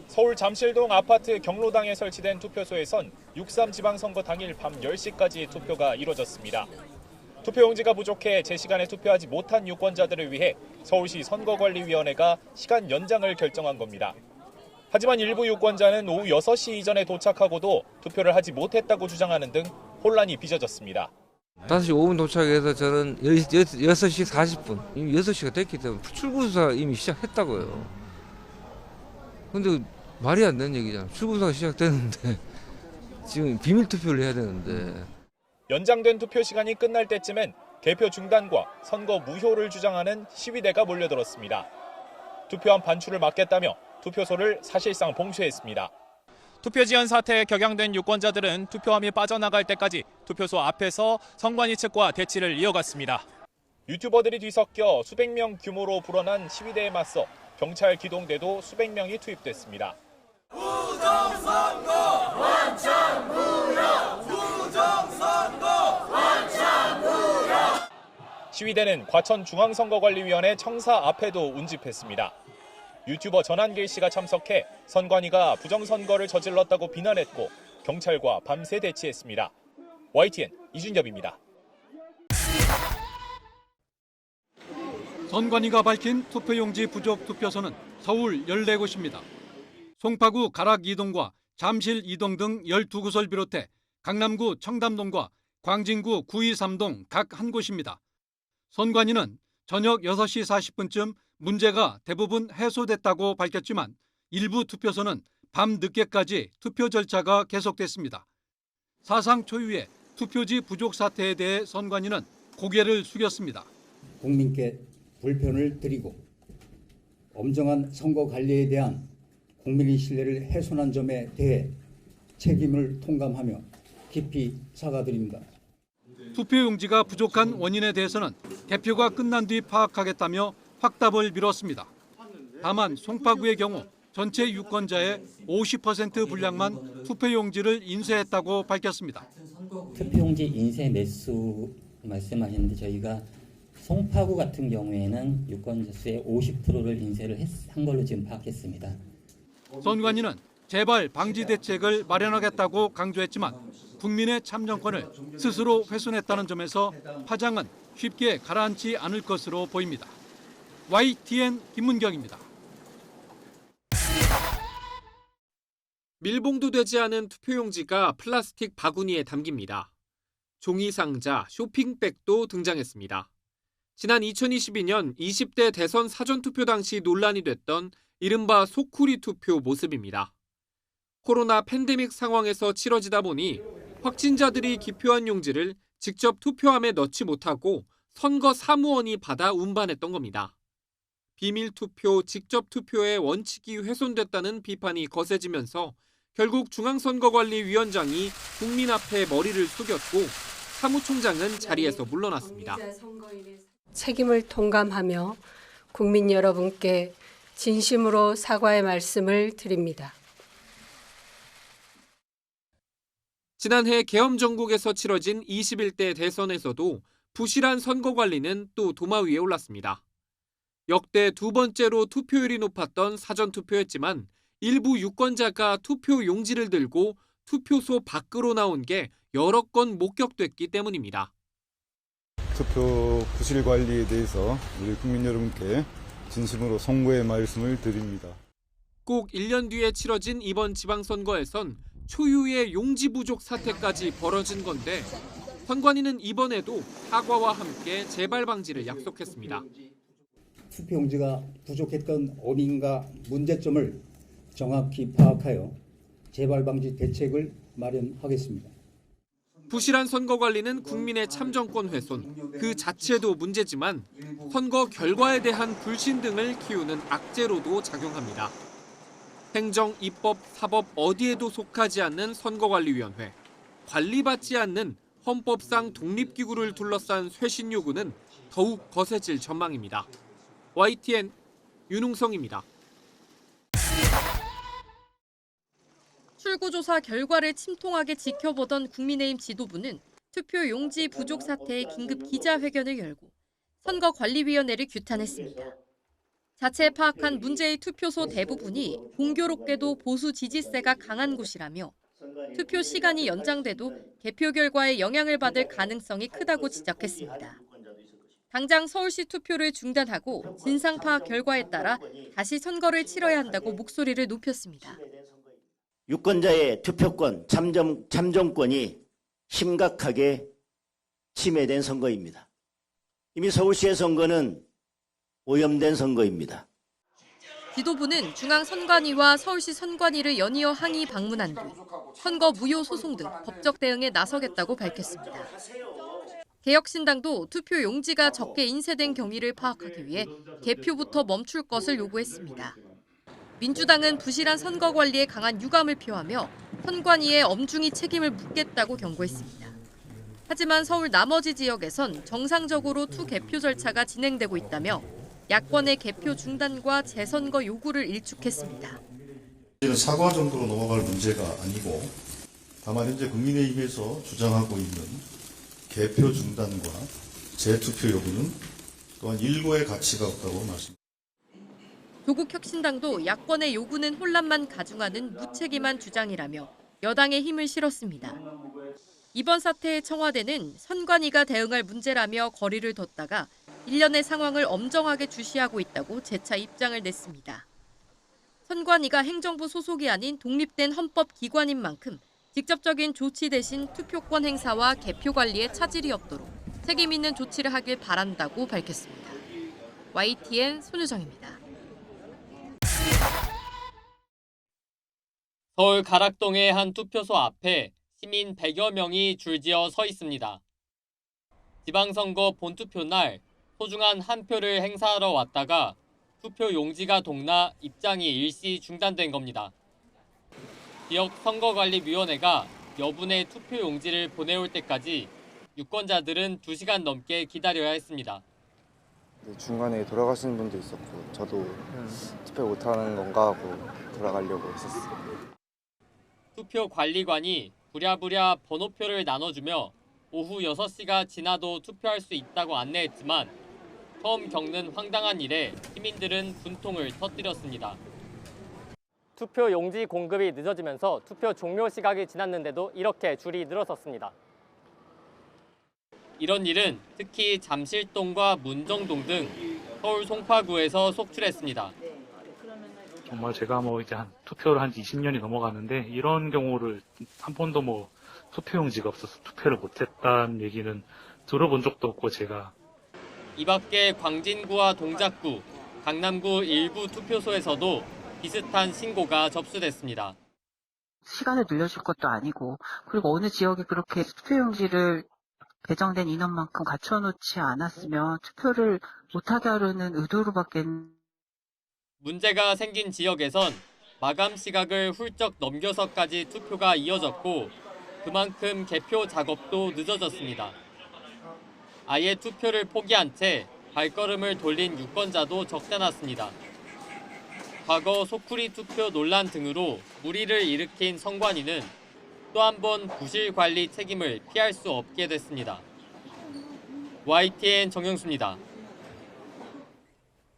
서울 잠실동 아파트 경로당에 설치된 투표소에선 6.3 지방선거 당일 밤 10시까지 투표가 이뤄졌습니다. 투표용지가 부족해 제 시간에 투표하지 못한 유권자들을 위해 서울시 선거관리위원회가 시간 연장을 결정한 겁니다. 하지만 일부 유권자는 오후 6시 이전에 도착하고도 투표를 하지 못했다고 주장하는 등 혼란이 빚어졌습니다. 5시 5분 도착해서 저는 6시 40분, 이미 6시가 됐기 때문에 출구조사 이미 시작했다고요. 근데 말이 안 되는 얘기잖아. 출구조사가 시작됐는데 지금 비밀 투표를 해야 되는데. 연장된 투표 시간이 끝날 때쯤엔 개표 중단과 선거 무효를 주장하는 시위대가 몰려들었습니다. 투표함 반출을 막겠다며 투표소를 사실상 봉쇄했습니다. 투표 지연 사태에 격양된 유권자들은 투표함이 빠져나갈 때까지 투표소 앞에서 선관위 측과 대치를 이어갔습니다. 유튜버들이 뒤섞여 수백 명 규모로 불어난 시위대에 맞서 경찰 기동대도 수백 명이 투입됐습니다. 부정선거 완전 무효! 부정선거 완전 무효! 시위대는 과천중앙선거관리위원회 청사 앞에도 운집했습니다. 유튜버 전한길 씨가 참석해 선관위가 부정선거를 저질렀다고 비난했고 경찰과 밤새 대치했습니다. YTN 이준엽입니다. 선관위가 밝힌 투표용지 부족 투표소는 서울 14곳입니다. 송파구 가락 2동과 잠실 2동 등 12곳을 비롯해 강남구 청담동과 광진구 923동 각 한 곳입니다. 선관위는 저녁 6시 40분쯤 문제가 대부분 해소됐다고 밝혔지만 일부 투표소는 밤 늦게까지 투표 절차가 계속됐습니다. 사상 초유의 투표지 부족 사태에 대해 선관위는 고개를 숙였습니다. 국민께 불편을 드리고 엄정한 선거 관리에 대한 국민의 신뢰를 훼손한 점에 대해 책임을 통감하며 깊이 사과드립니다. 투표용지가 부족한 원인에 대해서는 개표가 끝난 뒤 파악하겠다며 확답을 미뤘습니다. 다만 송파구의 경우 전체 유권자의 50% 분량만 투표용지를 인쇄했다고 밝혔습니다. 투표용지 인쇄 매수 말씀하셨는데 저희가 송파구 같은 경우에는 유권자 수의 50%를 인쇄를 한 걸로 지금 파악했습니다. 선관위는 재발 방지 대책을 마련하겠다고 강조했지만 국민의 참정권을 스스로 훼손했다는 점에서 파장은 쉽게 가라앉지 않을 것으로 보입니다. YTN 김문경입니다. 밀봉도되지 않은 투표용지가 플라스틱 바구니에 담깁니다. 종이 상자, 쇼핑백도 등장했습니다. 지난 2022년 20대 대선 사전투표 당시 논란이 됐던 이른바 소쿠리 투표 모습입니다. 코로나 팬데믹 상황에서 치러지다 보니 확진자들이 기표한 용지를 직접 투표함에 넣지 못하고 선거 사무원이 받아 운반했던 겁니다. 비밀투표, 직접투표의 원칙이 훼손됐다는 비판이 거세지면서 결국 중앙선거관리위원장이 국민 앞에 머리를 숙였고 사무총장은 자리에서 물러났습니다. 책임을 통감하며 국민 여러분께 진심으로 사과의 말씀을 드립니다. 지난해 계엄 전국에서 치러진 21대 대선에서도 부실한 선거 관리는 또 도마 위에 올랐습니다. 역대 두 번째로 투표율이 높았던 사전투표였지만 일부 유권자가 투표 용지를 들고 투표소 밖으로 나온 게 여러 건 목격됐기 때문입니다. 투표 부실 관리에 대해서 우리 국민 여러분께 진심으로 송구의 말씀을 드립니다. 꼭 1년 뒤에 치러진 이번 지방선거에선 초유의 용지 부족 사태까지 벌어진 건데 선관위는 이번에도 사과와 함께 재발 방지를 약속했습니다. 투표용지가 부족했던 원인과 문제점을 정확히 파악하여 재발 방지 대책을 마련하겠습니다. 부실한 선거 관리는 국민의 참정권 훼손, 그 자체도 문제지만 선거 결과에 대한 불신 등을 키우는 악재로도 작용합니다. 행정, 입법, 사법 어디에도 속하지 않는 선거관리위원회, 관리받지 않는 헌법상 독립기구를 둘러싼 쇄신 요구는 더욱 거세질 전망입니다. YTN 윤웅성입니다. 출구조사 결과를 침통하게 지켜보던 국민의힘 지도부는 투표 용지 부족 사태에 긴급 기자회견을 열고 선거관리위원회를 규탄했습니다. 자체 파악한 문제의 투표소 대부분이 공교롭게도 보수 지지세가 강한 곳이라며 투표 시간이 연장돼도 개표 결과에 영향을 받을 가능성이 크다고 지적했습니다. 당장 서울시 투표를 중단하고 진상 파악 결과에 따라 다시 선거를 치러야 한다고 목소리를 높였습니다. 유권자의 투표권, 참정권이 심각하게 침해된 선거입니다. 이미 서울시의 선거는 오염된 선거입니다. 지도부는 중앙선관위와 서울시 선관위를 연이어 항의 방문한 뒤 선거 무효 소송 등 법적 대응에 나서겠다고 밝혔습니다. 개혁신당도 투표 용지가 적게 인쇄된 경위를 파악하기 위해 개표부터 멈출 것을 요구했습니다. 민주당은 부실한 선거 관리에 강한 유감을 표하며 선관위에 엄중히 책임을 묻겠다고 경고했습니다. 하지만 서울 나머지 지역에선 정상적으로 투개표 절차가 진행되고 있다며 야권의 개표 중단과 재선거 요구를 일축했습니다. 이제는 사과 정도로 넘어갈 문제가 아니고 다만 현재 국민의힘에서 주장하고 있는 개표 중단과 재투표 요구는 또한 일고의 가치가 없다고 말씀드립니다. 조국혁신당도 야권의 요구는 혼란만 가중하는 무책임한 주장이라며 여당에 힘을 실었습니다. 이번 사태에 청와대는 선관위가 대응할 문제라며 거리를 뒀다가 일련의 상황을 엄정하게 주시하고 있다고 재차 입장을 냈습니다. 선관위가 행정부 소속이 아닌 독립된 헌법기관인 만큼 직접적인 조치 대신 투표권 행사와 개표 관리에 차질이 없도록 책임 있는 조치를 하길 바란다고 밝혔습니다. YTN 손유정입니다. 서울 가락동의 한 투표소 앞에 시민 100여 명이 줄지어 서 있습니다. 지방선거 본투표 날 소중한 한 표를 행사하러 왔다가 투표 용지가 동나 입장이 일시 중단된 겁니다. 지역 선거관리위원회가 여분의 투표 용지를 보내올 때까지 유권자들은 2시간 넘게 기다려야 했습니다. 중간에 돌아가시는 분도 있었고 저도 투표 못하는 건가 하고 돌아가려고 했었어요. 투표 관리관이 부랴부랴 번호표를 나눠주며 오후 6시가 지나도 투표할 수 있다고 안내했지만 처음 겪는 황당한 일에 시민들은 분통을 터뜨렸습니다. 투표 용지 공급이 늦어지면서 투표 종료 시각이 지났는데도 이렇게 줄이 늘어섰습니다. 이런 일은 특히 잠실동과 문정동 등 서울 송파구에서 속출했습니다. 정말 제가 이제 투표를 한 지 20년이 넘어가는데 이런 경우를 한 번도 투표용지가 없어서 투표를 못했다는 얘기는 들어본 적도 없고 제가. 이 밖에 광진구와 동작구, 강남구 일부 투표소에서도 비슷한 신고가 접수됐습니다. 시간을 늘려줄 것도 아니고 그리고 어느 지역에 그렇게 투표용지를 배정된 인원만큼 갖춰놓지 않았으면 투표를 못하게 하려는 의도로밖에. 문제가 생긴 지역에선 마감 시각을 훌쩍 넘겨서까지 투표가 이어졌고 그만큼 개표 작업도 늦어졌습니다. 아예 투표를 포기한 채 발걸음을 돌린 유권자도 적지 않았습니다. 과거 소쿠리 투표 논란 등으로 물의를 일으킨 선관위는 또 한 번 부실 관리 책임을 피할 수 없게 됐습니다. YTN 정영수입니다.